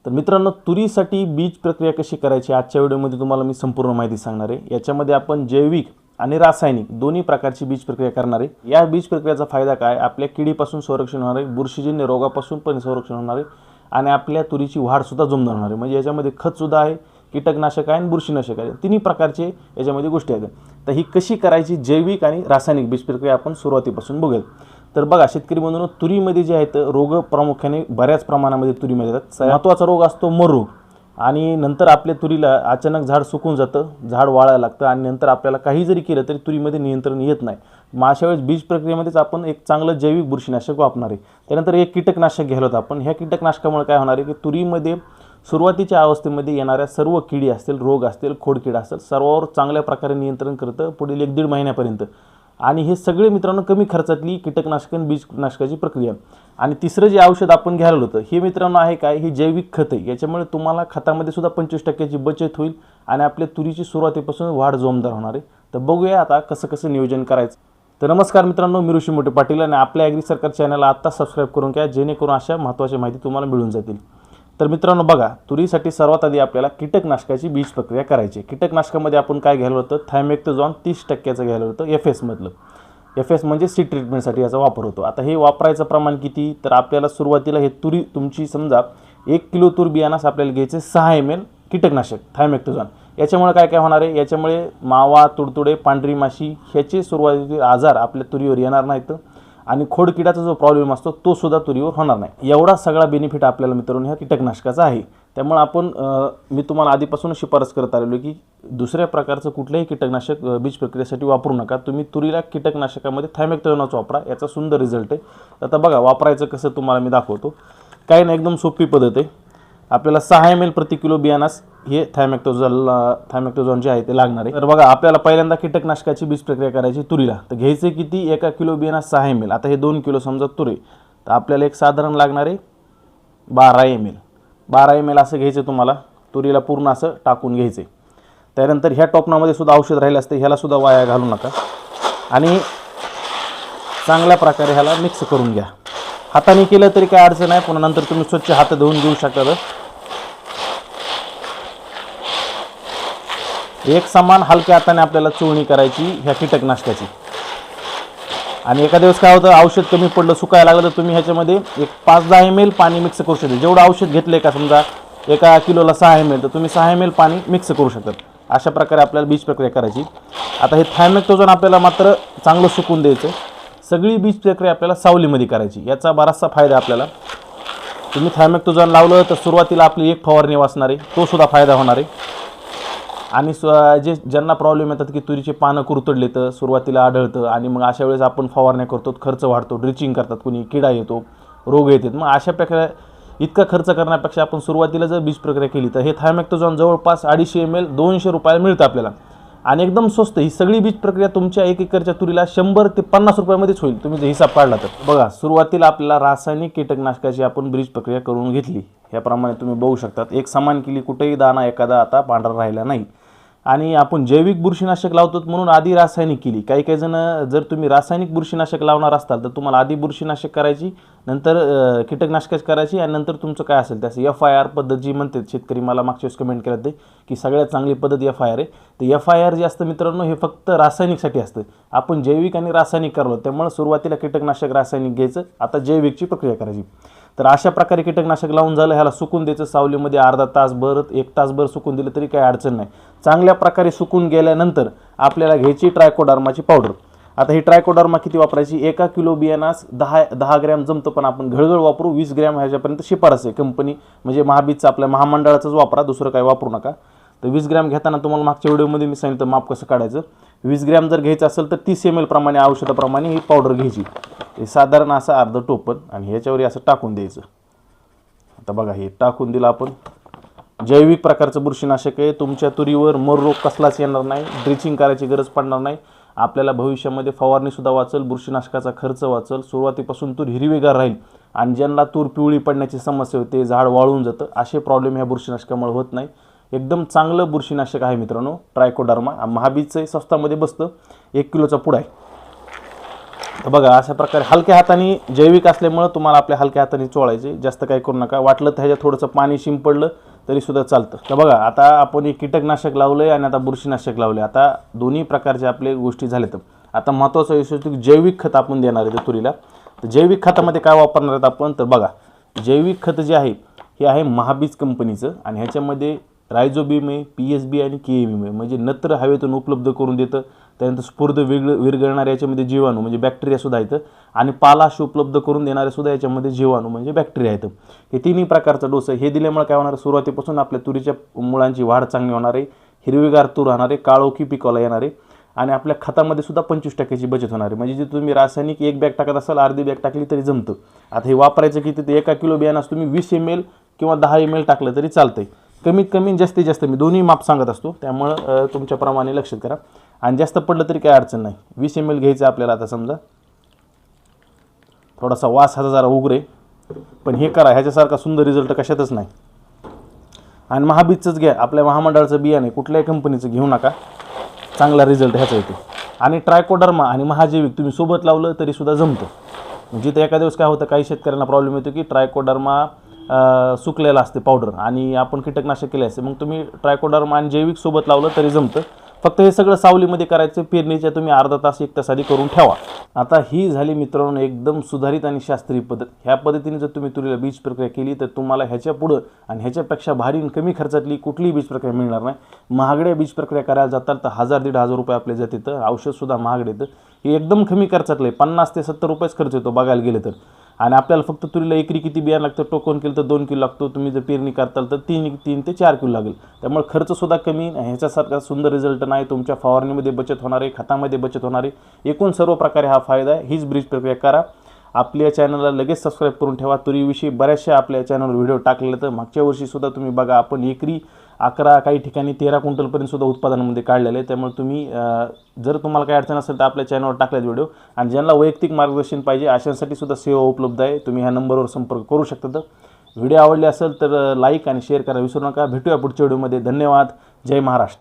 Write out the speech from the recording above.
तर मित्रांनो, तुरीसाठी बीज प्रक्रिया कशी करायची आजच्या व्हिडिओमध्ये तुम्हाला मी संपूर्ण माहिती सांगणार आहे। याच्यामध्ये आपण जैविक आणि रासायनिक दोन्ही प्रकारची बीज प्रक्रिया करणार आहे। या बीज प्रक्रियेचा फायदा काय, आपल्या किडीपासून संरक्षण होणार आहे, बुरशीजन्य रोगापासून पण संरक्षण होणार आहे आणि आपल्या तुरीची वाढ सुद्धा जोमदार होणार आहे। म्हणजे याच्यामध्ये खत सुद्धा आहे, कीटकनाशक आहे आणि बुरशीनाशक आहे, तिन्ही प्रकारचे याच्यामध्ये गोष्टी आहेत। तर ही कशी करायची जैविक आणि रासायनिक बीज प्रक्रिया आपण सुरुवातीपासून बघूया। तर बघा शेतकरी बंधूंनो, तुरीमध्ये जे आहेत रोग प्रामुख्याने बऱ्याच प्रमाणामध्ये तुरीमध्ये येतात। महत्त्वाचा रोग असतो मर रोग आणि नंतर आपल्या तुरीला अचानक झाड सुकून जातं, झाड वाळायला लागतं आणि नंतर आपल्याला काही जरी केलं तरी तुरीमध्ये नियंत्रण येत नाही। मग अशा वेळेस बीज प्रक्रियेमध्येच आपण एक चांगलं जैविक बुरशीनाशक वापरणार आहे। त्यानंतर एक कीटकनाशक घ्यायला होतं आपण। ह्या कीटकनाशकामुळे काय होणार आहे की तुरीमध्ये सुरुवातीच्या अवस्थेमध्ये येणाऱ्या सर्व किडी असतील, रोग असतील, खोडकिडा असेल, सर्वावर चांगल्या प्रकारे नियंत्रण करतं पुढील 1-1.5 महिन्यापर्यंत। आणि हे सगळे मित्रांनो कमी खर्चातली कीटकनाशक आणि बीजनाशकाची प्रक्रिया। आणि तिसरं जे औषध आपण घ्यायला होतं हे मित्रांनो आहे काय, ही जैविक खत आहे। याच्यामुळे तुम्हाला खतामध्ये सुद्धा 25% बचत होईल आणि आपल्या तुरीची सुरुवातीपासून वाढ जोमदार होणार आहे। तर बघूया आता कसं नियोजन करायचं। तर नमस्कार मित्रांनो, मी ऋषी मोठे पाटील आणि आपल्या ॲग्री सरकार चॅनलला आत्ता सबस्क्राईब करून घ्या, जेणेकरून अशा महत्त्वाची माहिती तुम्हाला मिळून जातील। तर मित्रांनो बघा, तुरीसाठी सर्वात आधी आपल्याला कीटकनाशकाची बीज प्रक्रिया करायची। कीटकनाशकामध्ये आपण काय घ्यायला होतं, थायमेक्टोझॉन 30% घ्यायला होतं, FS मधलं। FS म्हणजे सीड ट्रीटमेंटसाठी याचा वापर होतो। आता हे वापरायचं प्रमाण किती, तर आपल्याला सुरुवातीला हे तुरी तुमची समजा 1 किलो तूर बियाणास आपल्याला घ्यायचे 6 ml कीटकनाशक थायमेक्टोझॉन। याच्यामुळे काय होणार आहे, याच्यामुळे मावा, तुडतुडे, पांढरी माशी ह्याचे सुरुवातीचे आजार आपल्या तुरीवर येणार नाहीत आणि खोडकिडाचा जो प्रॉब्लेम असतो तो सुद्धा तुरीवर होणार नाही। एवढा सगळा बेनिफिट आपल्याला मित्रांनो ह्या कीटकनाशकाचा आहे। त्यामुळे आपण मी तुम्हाला आधीपासून शिफारस करत आलेलो की दुसऱ्या प्रकारचं कुठलंही कीटकनाशक बीज प्रक्रियेसाठी वापरू नका। तुम्ही तुरीला कीटकनाशकामध्ये थायमेक्टोझॉनच वापरा, याचा सुंदर रिझल्ट आहे। आता बघा वापरायचं कसं तुम्हाला मी दाखवतो। काही नाही, एकदम सोपी पद्धत आहे। आपल्याला 6 ml प्रति किलो बियाणास हे थायमेक्टोझॉन जे आहे ते लागणार आहे। तर बघा आपल्याला पहिल्यांदा कीटकनाशकाची बीज प्रक्रिया करायची तुरीला। तर घ्यायचे किती, 1 किलो बियाणास 6 ml। आता हे 2 किलो समजा तुरी, तर आपल्याला एक साधारण लागणार आहे 12 ml। 12 ml असं घ्यायचं तुम्हाला, तुरीला पूर्ण असं टाकून घ्यायचे। त्यानंतर ह्या टोपणामध्ये सुद्धा औषध राहिलं असते, ह्याला सुद्धा वाया घालू नका आणि चांगल्या प्रकारे ह्याला मिक्स करून घ्या। हाताने केलं तरी काय अडचण नाही, पुन्हा नंतर तुम्ही स्वच्छ हात धुवून घेऊ शकता। एक समान हलक्या हाताने आपल्याला चोळणी करायची ह्या कीटकनाशकाची। आणि एखाद्या दिवस काय होतं, औषध कमी पडलं, सुकायला लागलं, तर तुम्ही ह्याच्यामध्ये एक 5-10 ml पाणी मिक्स करू शकता। जेवढं औषध घेतलं का समजा 1 किलोला 6 ml, तर तुम्ही 6 ml पाणी मिक्स करू शकता। अशा प्रकारे आपल्याला बीज प्रक्रिया करायची। आता हे थायमेक्टोझॉन आपल्याला मात्र चांगलं सुकून द्यायचं। सगळी बीज प्रक्रिया आपल्याला सावलीमध्ये करायची, याचा बराचसा फायदा आपल्याला। तुम्ही थायमेक्टोझॉन लावलं तर सुरुवातीला आपली एक फवारणी वाचणार आहे, तो सुद्धा फायदा होणार आहे। आणि ज्यांना प्रॉब्लेम येतात की तुरीचे पानं कुरतडले तर सुरुवातीला आढळतं आणि मग अशा वेळेस आपण फवारण्या करतो, खर्च वाढतो, ड्रिचिंग करतात, कुणी किडा येतो, रोग येतात। मग अशा प्रकारे इतका खर्च करण्यापेक्षा आपण सुरुवातीला जर बीज प्रक्रिया केली तर हे थायमेक्टोझॉन जवळपास 250 ml 200 रुपयाला मिळतं आपल्याला आणि एकदम स्वस्त। ही सगळी बीज प्रक्रिया तुमच्या 1 एकरच्या तुरीला 100 ते 50 रुपयामध्येच होईल, तुम्ही जर हिसाब काढला तर। बघा सुरुवातीला आपल्याला रासायनिक कीटकनाशकाची आपण बीज प्रक्रिया करून घेतली, ह्याप्रमाणे तुम्ही बघू शकतात। एक समान केली, कुठेही दाणा एखादा आता पांढरा राहिला नाही। आणि आपण जैविक बुरशीनाशक लावतो म्हणून आधी रासायनिक केली। काही जण जर तुम्ही रासायनिक बुरशीनाशक लावणार असाल तर तुम्हाला आधी बुरशीनाशक करायची, नंतर कीटकनाशक करायची आणि नंतर तुमचं काय असेल त्याचं FIR पद्धत जी म्हणते शेतकरी, मला मागच्या वेळेस कमेंट केलं ते की सगळ्यात चांगली पद्धत FIR आहे। तर FIR जे असतं मित्रांनो हे फक्त रासायनिकसाठी असतं। आपण जैविक आणि रासायनिक करलो, त्यामुळे सुरुवातीला कीटकनाशक रासायनिक घ्यायचं, आता जैविकची प्रक्रिया करायची। तर अशा प्रकारे कीटकनाशक लावून झालं, ह्याला सुकून द्यायचं सावलीमध्ये अर्धा तासभर 1 तासभर सुकून दिलं तरी काही अडचण नाही। चांगल्या प्रकारे सुकून गेल्यानंतर आपल्याला घ्यायची ट्रायकोडर्माची पावडर। आता ही ट्रायकोडर्मा किती वापरायची, 1 किलो बियाणास 10 ग्रॅम जमतं, पण आपण घळघळ वापरू, 20 ग्रॅम ह्याच्यापर्यंत शिफारस आहे। कंपनी म्हणजे महाबीजचं आपल्या महामंडळाचंच वापरा, दुसरं काही वापरू नका। तर 20 ग्रॅम घेताना तुम्हाला मागच्या व्हिडिओमध्ये मी सांगितलं माप कसं काढायचं। 20 ग्रॅम जर घ्यायचं असेल तर 30 ml प्रमाणे औषधाप्रमाणे ही पावडर घ्यायची, हे साधारण असं अर्ध टोपण आणि ह्याच्यावर असं टाकून द्यायचं। आता बघा हे टाकून दिलं आपण। जैविक प्रकारचं बुरशीनाशक आहे, तुमच्या तुरीवर मर रोग कसलाच येणार नाही, ड्रिचिंग करायची गरज पडणार नाही। आपल्याला भविष्यामध्ये फवारणी सुद्धा वाचल, बुरशीनाशकाचा खर्च वाचल, सुरुवातीपासून तूर हिरवीगार राहील आणि ज्यांना तूर पिवळी पडण्याची समस्या होते, झाड वाळून जातं, असे प्रॉब्लेम ह्या बुरशीनाशकामुळे होत नाही। एकदम चांगलं बुरशीनाशक आहे मित्रांनो ट्रायकोडर्मा, महाबीजचं स्वस्तामध्ये बसतं, 1 किलोचा पुडा आहे। तर बघा अशा प्रकारे हलक्या हाताने जैविक असल्यामुळं तुम्हाला आपल्या हलक्या हाताने चोळायचे, जास्त काही करू नका. वाटलं तर ह्याच्यात थोडंसं पाणी शिंपडलं तरीसुद्धा चालतं. तर बघा आता आपण एक कीटकनाशक लावलं आहे आणि आता बुरशीनाशक लावले. आता दोन्ही प्रकारचे आपले गोष्टी झाल्यात. आता महत्त्वाचा विषय की जैविक खत आपण देणार आहे तुरीला. तर जैविक खतामध्ये काय वापरणार आहेत आपण, तर बघा जैविक खत जे आहे हे आहे महाबीज कंपनीचं आणि ह्याच्यामध्ये रायझोबीम आहे, PSB आणि KM आहे. म्हणजे नत्र हवेतून उपलब्ध करून देतं. त्यानंतर स्फूर्द विरघळणारे याच्यामध्ये जीवाणू म्हणजे बॅक्टेरियासुद्धा आहेत आणि पालाश उपलब्ध करून देणारे सुद्धा याच्यामध्ये जीवाणू म्हणजे बॅक्टेरिया आहेत. हे तिन्ही प्रकारचा डोस आहे. हे दिल्यामुळे काय होणार, सुरुवातीपासून आपल्या तुरीच्या मुळांची वाढ चांगली होणार आहे, हिरवीगार तूर राहणार आहे, काळोखी पिकाला येणार आहे आणि आपल्या खतामध्ये सुद्धा 25% बचत होणार आहे. म्हणजे जे तुम्ही रासायनिक 1 बॅग टाकत असाल, अर्धी बॅग टाकली तरी जमतं. आता हे वापरायचं किती, ते 1 किलो बियाणास तुम्ही 20 ml किंवा 10 ml टाकलं तरी चालतंय. कमीत कमी जास्तीत जास्त मी दोन्ही माप सांगत असतो, त्यामुळं तुमच्याप्रमाणे लक्षात करा. आणि जास्त पडलं तरी काय अडचण नाही. 20 ml घ्यायचं आपल्याला. आता समजा थोडासा वास हा जरा उग्रे, पण हे करा, ह्याच्यासारखा सुंदर रिझल्ट कशातच नाही. आणि महाबीजचंच घ्या, आपल्या महामंडळाचं बियाणे कुठल्याही कंपनीचं घेऊ नका, चांगला रिझल्ट ह्याचा येतो. आणि ट्रायकोडर्मा आणि महाजैविक तुम्ही सोबत लावलं तरीसुद्धा जमतं. म्हणजे ते एका दिवस काय होतं, काही शेतकऱ्यांना प्रॉब्लेम येतो की ट्रायकोडर्मा सुकलेला असते पावडर आणि आपण कीटकनाशक केले असते, मग तुम्ही ट्रायकोडर्मा आणि जैविक सोबत लावलं तरी जमतं. फक्त हे सगळं सावलीमध्ये करायचं. पेरणीच्या तुम्ही अर्धा तास 1 तास आधी करून ठेवा. आता ही झाली मित्रांनो एकदम सुधारित आणि शास्त्रीय पद्धत. ह्या पद्धतीने जर तुम्ही तुरीला बीज प्रक्रिया केली तर तुम्हाला ह्याच्या पुढं आणि ह्याच्यापेक्षा भारी आणि कमी खर्चातली कुठलीही बीज प्रक्रिया मिळणार नाही. महागड्या बीज प्रक्रिया करायला जातात तर 1000-1500 रुपये आपले जातात. औषधसुद्धा महागडे येतं. हे एकदम कमी खर्चातलं आहे. 50 ते 70 रुपयेच खर्च येतो बघायला गेलं तर. आणि आपल्याला फक्त तुरीला एकरी किती बियाणं लागतं, टोकन केलं तर 2 किलो लागतो, तुम्ही जर पेरणी करताल तर 3 ते 4 किलो लागेल. त्यामुळे खर्चसुद्धा कमी. ह्याच्यासारखा सुंदर रिझल्ट नाही. तुमच्या फवारणीमध्ये बचत होणार आहे, खतामध्ये बचत होणार आहे, एकूण सर्व प्रकारे हा फायदा आहे. हीच बीज प्रक्रिया करा. आपल्या चॅनलला लगेच सबस्क्राईब करून ठेवा. तुरीविषयी बऱ्याचशा आपल्या चॅनलवर व्हिडिओ टाकलेले. तर मागच्या वर्षीसुद्धा तुम्ही बघा, आपण एकरी 11 काही ठिकाणी 13 क्विंटलपर्यंत सुद्धा उत्पादनामध्ये काढलेलं आहे. त्यामुळे तुम्ही जर तुम्हाला काही अडचण असेल तर आपल्या चॅनलवर टाकलेत व्हिडिओ. आणि ज्यांना वैयक्तिक मार्गदर्शन पाहिजे अशांसाठी सुद्धा सेवा उपलब्ध आहे. तुम्ही ह्या नंबरवर संपर्क करू शकता. तर व्हिडिओ आवडले असेल तर लाईक आणि शेअर करा विसरू नका. भेटूया पुढच्या व्हिडिओमध्ये. धन्यवाद. जय महाराष्ट्र.